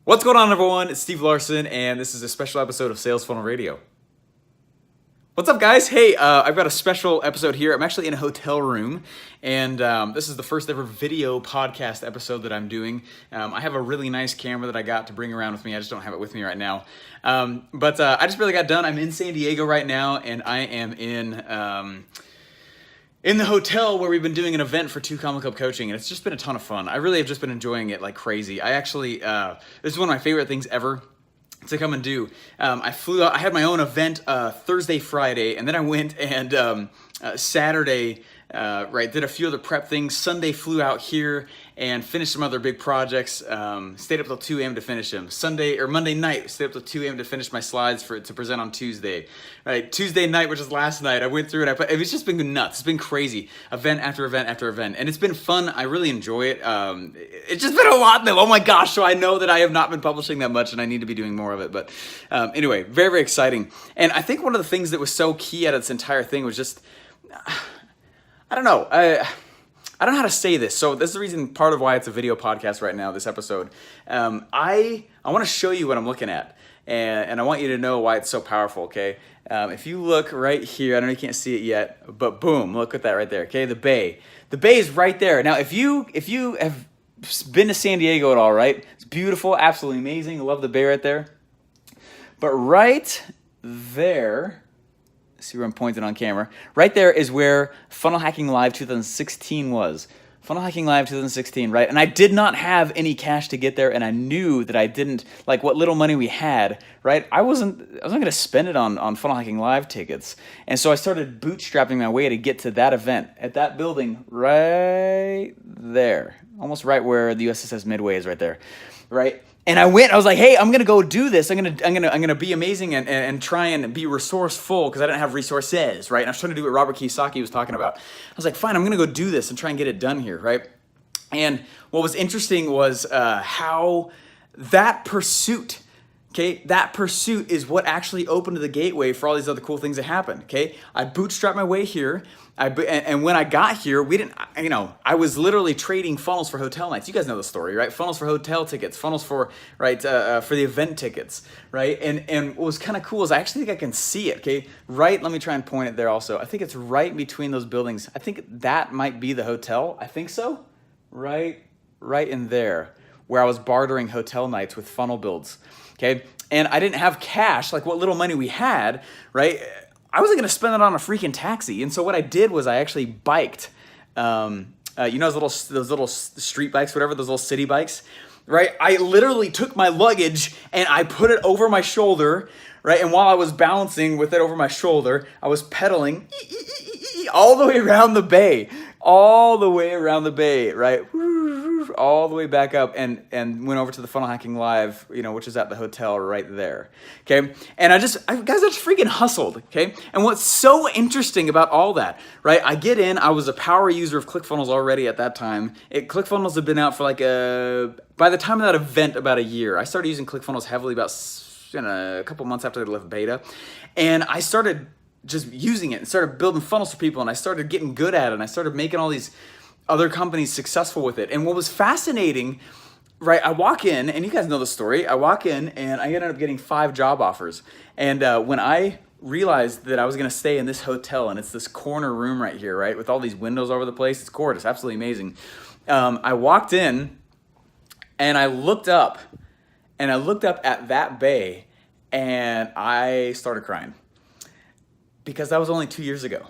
What's going on, everyone? It's Steve Larsen, and this is a special episode of Sales Funnel Radio. What's up, guys? Hey, I've got a special episode here. I'm actually in a hotel room, and this is the first ever video podcast episode that I'm doing. I have a really nice camera that I got to bring around with me. I just don't have it with me right now. But I just really got done. I'm in San Diego right now, and I am in the hotel where we've been doing an event for 2 Comma Club Coaching, and it's just been a ton of fun. I really have just been enjoying it like crazy. I actually, this is one of my favorite things ever to come and do. I flew out, I had my own event Thursday, Friday, and then I went and Saturday, did a few other prep things. Sunday flew out here and finished some other big projects. Stayed up till 2 a.m. to finish them. Monday night, stayed up till 2 a.m. to finish my slides to present on Tuesday. Right, Tuesday night, which is last night, I went through and it's just been nuts. It's been crazy, event after event after event, and it's been fun. I really enjoy it. It's just been a lot though. Oh my gosh! So I know that I have not been publishing that much, and I need to be doing more of it. But anyway, very, very exciting. And I think one of the things that was so key out of this entire thing was just, I don't know. I don't know how to say this. So this is the reason, part of why it's a video podcast right now, this episode. I want to show you what I'm looking at, and I want you to know why it's so powerful, okay? If you look right here, I know you can't see it yet, but boom, look at that right there, okay? The bay. The bay is right there. Now, if you have been to San Diego at all, right? It's beautiful, absolutely amazing. I love the bay right there. But right there, see where I'm pointing on camera, right there is where Funnel Hacking Live 2016 was. Funnel Hacking Live 2016, right? And I did not have any cash to get there, and I knew that I didn't, like what little money we had, right? I wasn't gonna spend it on Funnel Hacking Live tickets. And so I started bootstrapping my way to get to that event at that building right there, almost right where the USS Midway is right there, right? And I went, I was like, hey, I'm gonna go do this. I'm gonna be amazing and try and be resourceful, because I didn't have resources, right? And I was trying to do what Robert Kiyosaki was talking about. I was like, fine, I'm gonna go do this and try and get it done here, right? And what was interesting was how that pursuit, okay, that pursuit is what actually opened the gateway for all these other cool things that happened, okay? I bootstrapped my way here. And when I got here, I was literally trading funnels for hotel nights. You guys know the story, right? Funnels for hotel tickets, funnels for the event tickets, right? And what was kind of cool is I actually think I can see it, okay? Right, let me try and point it there also. I think it's right between those buildings. I think that might be the hotel. I think so. Right in there, where I was bartering hotel nights with funnel builds, okay? And I didn't have cash, like what little money we had, right? I wasn't gonna spend it on a freaking taxi. And so what I did was I actually biked, those little street bikes, whatever, those little city bikes, right? I literally took my luggage and I put it over my shoulder, right? And while I was balancing with it over my shoulder, I was pedaling all the way around the bay, right? All the way back up and went over to the Funnel Hacking Live, which is at the hotel right there, okay? And I just freaking hustled, okay? And what's so interesting about all that, right? I get in, I was a power user of ClickFunnels already at that time. ClickFunnels had been out for by the time of that event, about a year. I started using ClickFunnels heavily about a couple months after they left beta. And I started just using it and started building funnels for people, and I started getting good at it, and I started making all these other companies successful with it. And what was fascinating, right, I walk in, and you guys know the story, I walk in and I ended up getting 5 job offers. And when I realized that I was gonna stay in this hotel, and it's this corner room right here, right, with all these windows over the place, it's gorgeous, absolutely amazing. I walked in and I looked up at that bay, and I started crying, because that was only 2 years ago,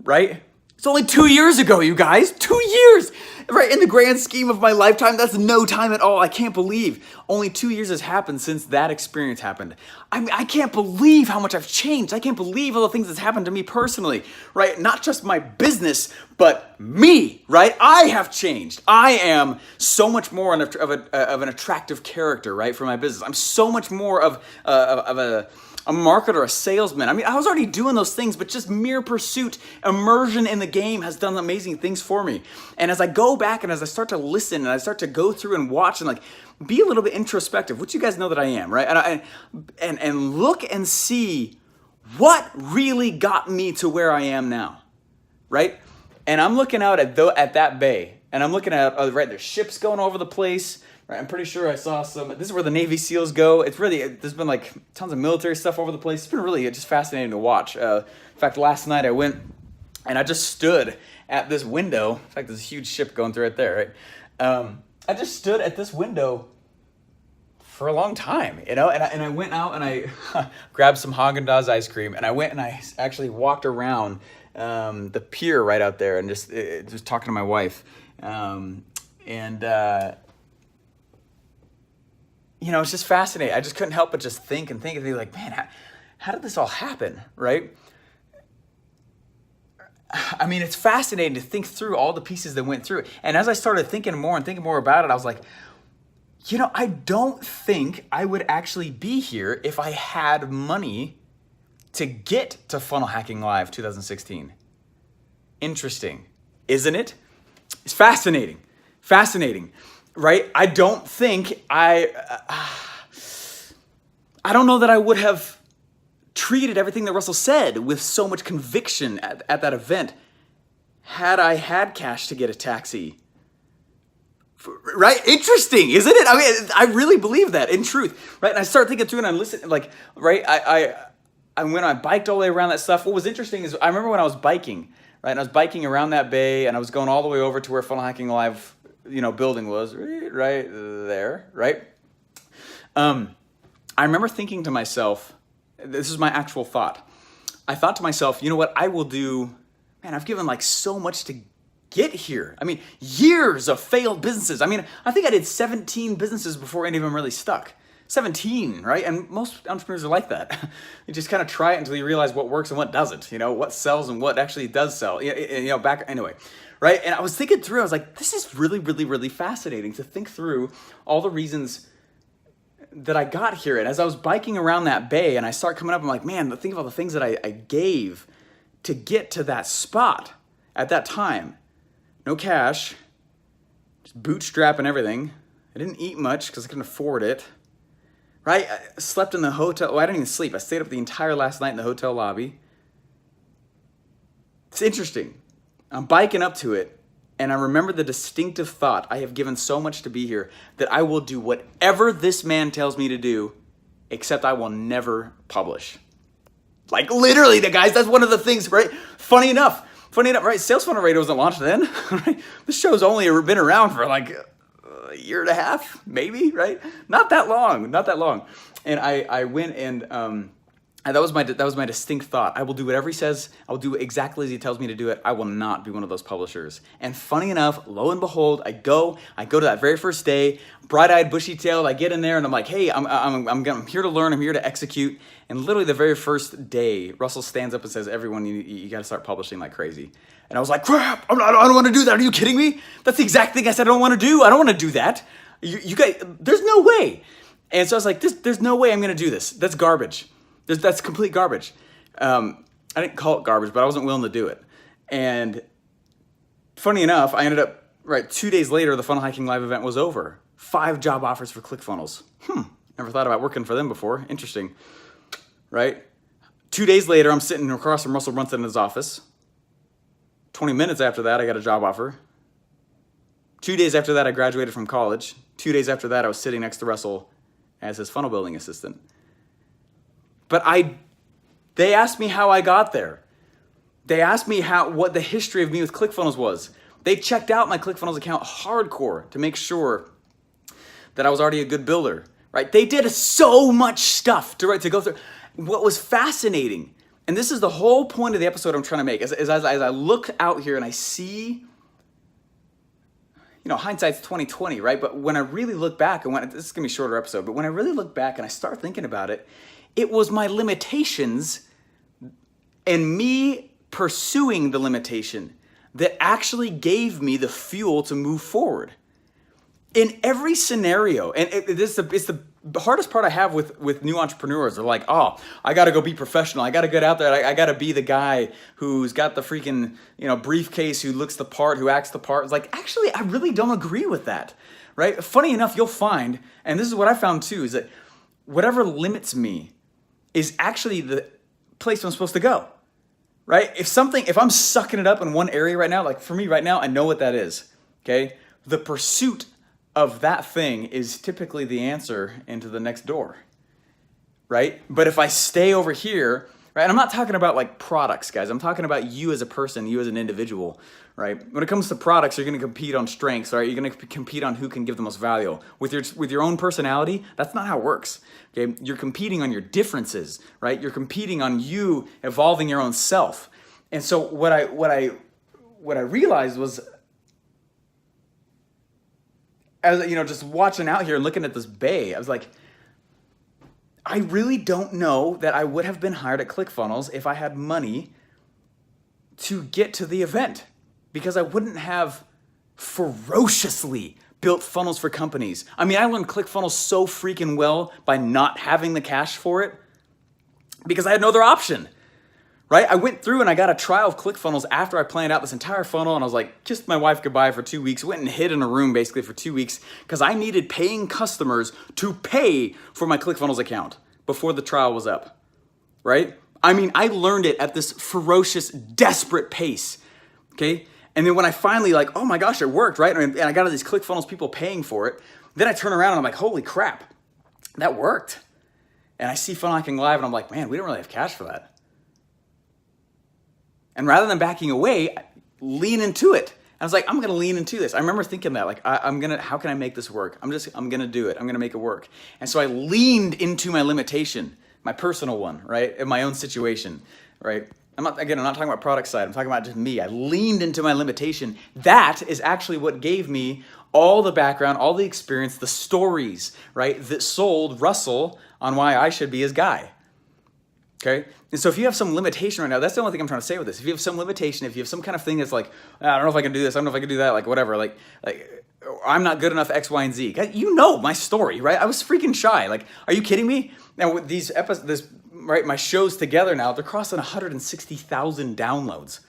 right? It's only 2 years ago, you guys. 2 years, right? In the grand scheme of my lifetime, that's no time at all. I can't believe only 2 years has happened since that experience happened. I can't believe how much I've changed. I can't believe all the things that's happened to me personally, right? Not just my business, but me, right? I have changed. I am so much more of an attractive character, right, for my business. I'm so much more of a marketer, a salesman. I mean, I was already doing those things, but just mere pursuit, immersion in the game has done amazing things for me. And as I go back and as I start to listen and I start to go through and watch and be a little bit introspective, which you guys know that I am, right? And look and see what really got me to where I am now, right? And I'm looking out at that bay, and I'm looking at, right, there's ships going over the place. Right, I'm pretty sure I saw some. This is where the Navy SEALs go. It's really, there's been like tons of military stuff over the place. It's been really just fascinating to watch. In fact, last night I went and I just stood at this window. In fact, there's a huge ship going through right there, right? I just stood at this window for a long time, and I went out and I grabbed some Haagen-Dazs ice cream, and I went and I actually walked around the pier right out there and just talking to my wife. It's just fascinating. I just couldn't help but just think and be like, man, how did this all happen, right? I mean, it's fascinating to think through all the pieces that went through it. And as I started thinking more about it, I was like, I don't think I would actually be here if I had money to get to Funnel Hacking Live 2016. Interesting, isn't it? It's fascinating, right? I don't think I don't know that I would have treated everything that Russell said with so much conviction at that event had I had cash to get a taxi. Right? Interesting, isn't it? I mean, I really believe that in truth, right? And I started thinking through and I'm listening, like, right? When I biked all the way around that stuff, what was interesting is I remember when I was biking, right? And I was biking around that bay and I was going all the way over to where Funnel Hacking Live, building was, right there, right? I remember thinking to myself, this is my actual thought. I thought to myself, you know what I will do? Man, I've given like so much to get here. I mean, years of failed businesses. I mean, I think I did 17 businesses before any of them really stuck. 17, right? And most entrepreneurs are like that. You just kind of try it until you realize what works and what doesn't, what sells and what actually does sell, anyway, right? And I was thinking through, I was like, this is really, really, really fascinating to think through all the reasons that I got here. And as I was biking around that bay and I start coming up, I'm like, man, think of all the things that I gave to get to that spot at that time. No cash, just bootstrapping everything. I didn't eat much because I couldn't afford it, right? I slept in the hotel. Well, I didn't even sleep. I stayed up the entire last night in the hotel lobby. It's interesting. I'm biking up to it, and I remember the distinctive thought, I have given so much to be here that I will do whatever this man tells me to do, except I will never publish. Like literally, guys, that's one of the things, right? Funny enough, right? Sales Funnel Radio wasn't launched then, right? This show's only been around for like a year and a half, maybe, right? Not that long. And I went and that was my distinct thought. I will do whatever he says. I will do exactly as he tells me to do it. I will not be one of those publishers. And funny enough, lo and behold, I go to that very first day, bright-eyed, bushy-tailed. I get in there and I'm like, hey, I'm here to learn. I'm here to execute. And literally the very first day, Russell stands up and says, everyone, you got to start publishing like crazy. And I was like, crap, I don't want to do that. Are you kidding me? That's the exact thing I said I don't want to do. I don't want to do that. You guys, there's no way. And so I was like, there's no way I'm going to do this. That's garbage. That's complete garbage. I didn't call it garbage, but I wasn't willing to do it. And funny enough, I ended up, 2 days later, the Funnel Hacking Live event was over. 5 job offers for ClickFunnels. Never thought about working for them before. Interesting, right? 2 days later, I'm sitting across from Russell Brunson in his office. 20 minutes after that, I got a job offer. 2 days after that, I graduated from college. 2 days after that, I was sitting next to Russell as his funnel building assistant. But they asked me how I got there. They asked me what the history of me with ClickFunnels was. They checked out my ClickFunnels account hardcore to make sure that I was already a good builder, right? They did so much stuff to go through. What was fascinating, and this is the whole point of the episode I'm trying to make, as I look out here and I see, hindsight's 20/20, right? But when I really look back, this is gonna be a shorter episode, but when I really look back and I start thinking about it, it was my limitations and me pursuing the limitation that actually gave me the fuel to move forward. In every scenario, and it's the hardest part I have with new entrepreneurs. They're like, oh, I got to go be professional. I got to get out there. I got to be the guy who's got the freaking briefcase, who looks the part, who acts the part. It's like, actually, I really don't agree with that, right? Funny enough, you'll find, and this is what I found too, is that whatever limits me is actually the place I'm supposed to go, right? If I'm sucking it up in one area right now, like for me right now, I know what that is, okay? The pursuit of that thing is typically the answer into the next door, right? But if I stay over here, right, and I'm not talking about like products, guys. I'm talking about you as a person, you as an individual, right? When it comes to products, you're going to compete on strengths, right? You're going to compete on who can give the most value. With your own personality, that's not how it works. Okay, you're competing on your differences, right? You're competing on you evolving your own self. And so what I realized was, as just watching out here and looking at this bay, I was like, I really don't know that I would have been hired at ClickFunnels if I had money to get to the event, because I wouldn't have ferociously built funnels for companies. I mean, I learned ClickFunnels so freaking well by not having the cash for it because I had no other option. Right? I went through and I got a trial of ClickFunnels after I planned out this entire funnel, and I was like, kissed my wife goodbye for 2 weeks, went and hid in a room basically for 2 weeks because I needed paying customers to pay for my ClickFunnels account before the trial was up, right? I mean, I learned it at this ferocious, desperate pace, okay? And then when I finally oh my gosh, it worked, right? And I got all these ClickFunnels people paying for it, then I turn around and I'm like, holy crap, that worked. And I see Funnel Hacking Live and I'm like, man, we don't really have cash for that. And rather than backing away, lean into it. I was like, I'm gonna lean into this. I remember thinking that, how can I make this work? I'm gonna do it. I'm gonna make it work. And so I leaned into my limitation, my personal one, right? In my own situation, right? I'm not talking about product side. I'm talking about just me. I leaned into my limitation. That is actually what gave me all the background, all the experience, the stories, right? That sold Russell on why I should be his guy. Okay? And so if you have some limitation right now, that's the only thing I'm trying to say with this. If you have some limitation, if you have some kind of thing that's like, I don't know if I can do this, I don't know if I can do that, like whatever, like I'm not good enough X, Y, and Z. You know my story, right? I was freaking shy. Like, are you kidding me? Now with these episodes, right, my shows together now, they're crossing 160,000 downloads.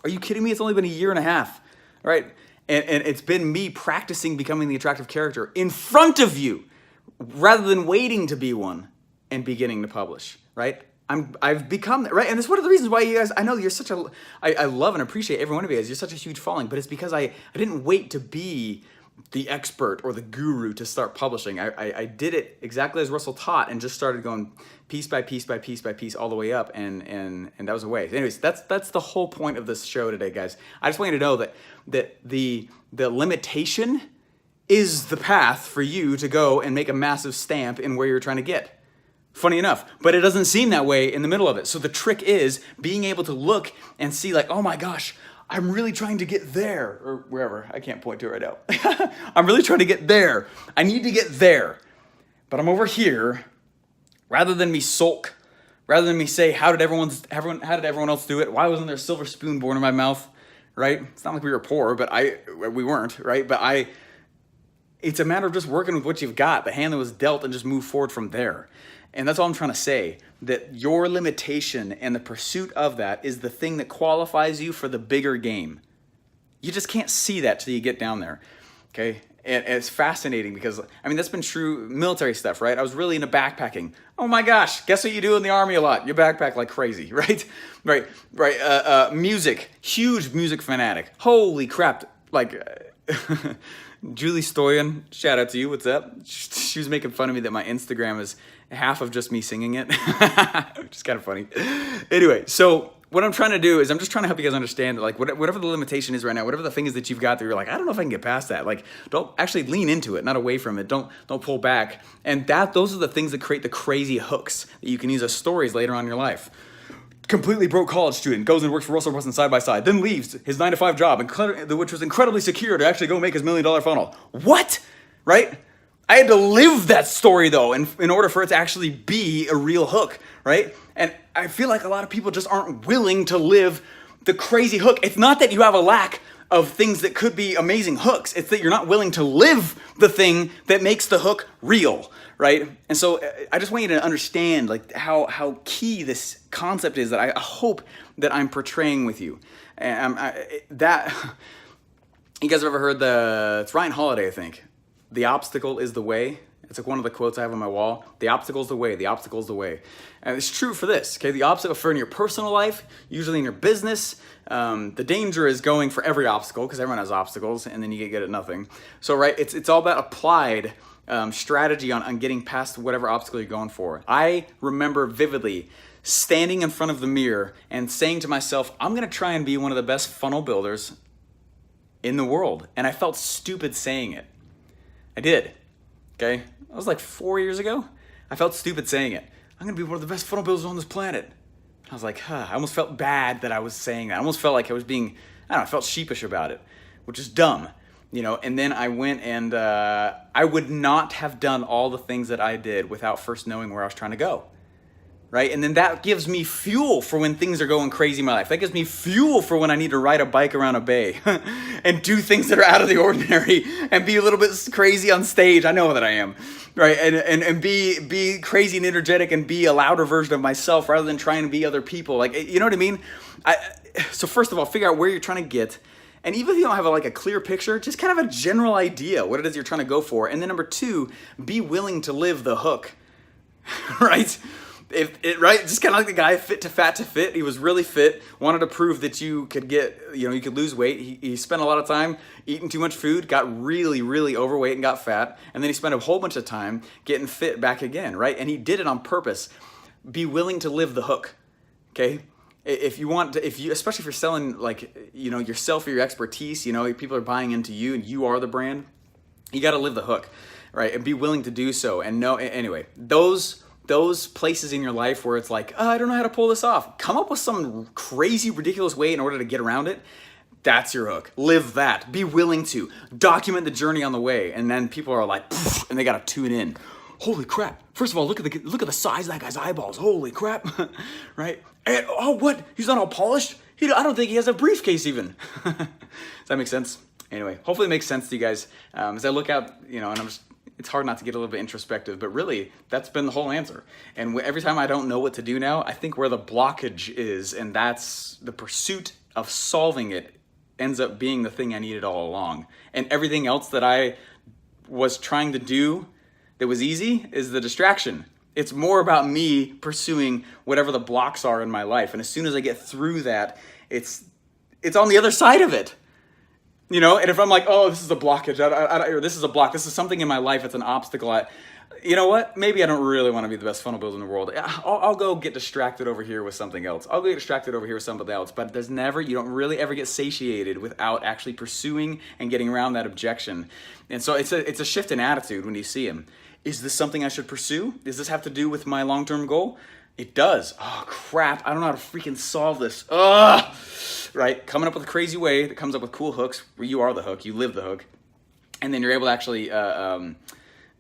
Are you kidding me? It's only been a year and a half, right? And it's been me practicing becoming the attractive character in front of you rather than waiting to be one and beginning to publish, right? I've become that, right? And it's one of the reasons why you guys, I know you're I love and appreciate every one of you guys. You're such a huge following, but it's because I didn't wait to be the expert or the guru to start publishing. I did it exactly as Russell taught and just started going piece by piece by piece by piece all the way up, and that was a way. Anyways, that's the whole point of this show today, guys. I just want you to know that the limitation is the path for you to go and make a massive stamp in where you're trying to get. Funny enough, but it doesn't seem that way in the middle of it. So the trick is being able to look and see like, oh my gosh, I'm really trying to get there, or wherever. I can't point to it right now. I'm really trying to get there. I need to get there, but I'm over here. Rather than me sulk, rather than me say, how did everyone else do it? Why wasn't there a silver spoon born in my mouth? Right? It's not like we were poor, but we weren't, right? But it's a matter of just working with what you've got, the hand that was dealt, and just move forward from there. And that's all I'm trying to say, that your limitation and the pursuit of that is the thing that qualifies you for the bigger game. You just can't see that till you get down there, okay? And it's fascinating because, I mean, that's been true military stuff, right? I was really into backpacking. Oh my gosh, guess what you do in the Army a lot? You backpack like crazy, right? Right. Music, huge music fanatic. Holy crap, Julie Stoyan, shout out to you, what's up? She was making fun of me that my Instagram is half of just me singing it, which is kind of funny. Anyway, so what I'm trying to do is I'm just trying to help you guys understand that, like, whatever the limitation is right now, whatever the thing is that you've got that you're like, I don't know if I can get past that. Like, don't actually lean into it, not away from it. Don't pull back. And those are the things that create the crazy hooks that you can use as stories later on in your life. Completely broke college student, goes and works for Russell Brunson side by side, then leaves his 9-to-5 job, which was incredibly secure, to actually go make his $1 million funnel. What? Right? I had to live that story though, in order for it to actually be a real hook, right? And I feel like a lot of people just aren't willing to live the crazy hook. It's not that you have a lack of things that could be amazing hooks. It's that you're not willing to live the thing that makes the hook real, right? And so I just want you to understand like how key this concept is that I hope that I'm portraying with you. And you guys have ever heard it's Ryan Holiday, I think. The obstacle is the way. It's like one of the quotes I have on my wall. The obstacle's the way, the obstacle's the way. And it's true for this, okay? The obstacle for in your personal life, usually in your business, the danger is going for every obstacle because everyone has obstacles and then you get good at nothing. So, right, it's all about applied strategy on getting past whatever obstacle you're going for. I remember vividly standing in front of the mirror and saying to myself, I'm gonna try and be one of the best funnel builders in the world. And I felt stupid saying it. I did. Okay, that was like 4 years ago. I felt stupid saying it. I'm gonna be one of the best funnel builders on this planet. I was like, I almost felt bad that I was saying that. I almost felt like I was being, I don't know, I felt sheepish about it, which is dumb, you know. And then I went and I would not have done all the things that I did without first knowing where I was trying to go. Right? And then that gives me fuel for when things are going crazy in my life. That gives me fuel for when I need to ride a bike around a bay and do things that are out of the ordinary and be a little bit crazy on stage. I know that I am, right? And be crazy and energetic and be a louder version of myself rather than trying to be other people. Like, you know what I mean? So first of all, figure out where you're trying to get. And even if you don't have a clear picture, just kind of a general idea what it is you're trying to go for. And then number two, be willing to live the hook, right? Right, just kind of like the guy fit to fat to fit. He was really fit, wanted to prove that you could you could lose weight. He spent a lot of time eating too much food, got really, really overweight and got fat. And then he spent a whole bunch of time getting fit back again, right? And he did it on purpose. Be willing to live the hook, okay? If you want to, especially if you're selling yourself or your expertise, people are buying into you and you are the brand, you got to live the hook, right? And be willing to do so. And anyway, those places in your life where it's like, I don't know how to pull this off. Come up with some crazy, ridiculous way in order to get around it. That's your hook. Live that. Be willing to. Document the journey on the way. And then people are like, and they got to tune in. Holy crap. First of all, look at the size of that guy's eyeballs. Holy crap. Right? And, what? He's not all polished? I don't think he has a briefcase even. Does that make sense? Anyway, hopefully it makes sense to you guys. As I look out, and it's hard not to get a little bit introspective, but really, that's been the whole answer. And every time I don't know what to do now, I think where the blockage is, and that's the pursuit of solving it, ends up being the thing I needed all along. And everything else that I was trying to do that was easy is the distraction. It's more about me pursuing whatever the blocks are in my life. And as soon as I get through that, it's on the other side of it. And if I'm like, this is a blockage, or this is a block, this is something in my life, it's an obstacle. You know what? Maybe I don't really want to be the best funnel builder in the world. I'll go get distracted over here with something else. I'll go get distracted over here with something else. But you don't really ever get satiated without actually pursuing and getting around that objection. And so it's a shift in attitude when you see him. Is this something I should pursue? Does this have to do with my long-term goal? It does. Oh, crap. I don't know how to freaking solve this. Right? Coming up with a crazy way that comes up with cool hooks where you are the hook, you live the hook. And then you're able to actually,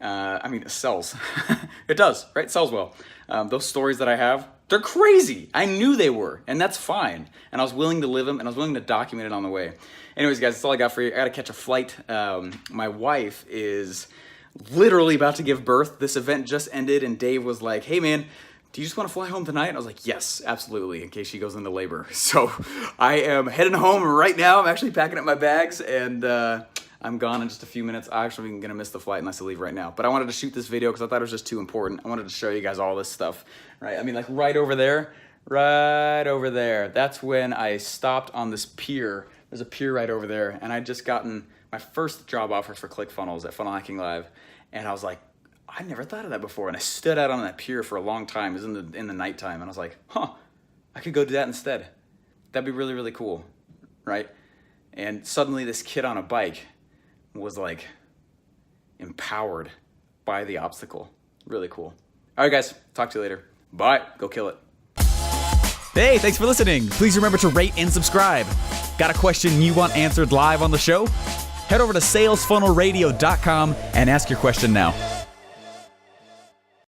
it sells. It does, right? It sells well. Those stories that I have, they're crazy. I knew they were, and that's fine. And I was willing to live them, and I was willing to document it on the way. Anyways, guys, that's all I got for you. I got to catch a flight. My wife is literally about to give birth. This event just ended, and Dave was like, hey, man, do you just want to fly home tonight? And I was like, yes, absolutely, in case she goes into labor. So I am heading home right now. I'm actually packing up my bags, and I'm gone in just a few minutes. I'm actually going to miss the flight unless I leave right now. But I wanted to shoot this video because I thought it was just too important. I wanted to show you guys all this stuff, right? Right over there, that's when I stopped on this pier. There's a pier right over there, and I'd just gotten my first job offers for ClickFunnels at Funnel Hacking Live, and I was like, I never thought of that before. And I stood out on that pier for a long time. It was in the nighttime, and I was like, I could go do that instead. That'd be really, really cool, right? And suddenly this kid on a bike was like empowered by the obstacle. Really cool. All right, guys, talk to you later. Bye. Go kill it. Hey, thanks for listening. Please remember to rate and subscribe. Got a question you want answered live on the show? Head over to salesfunnelradio.com and ask your question now.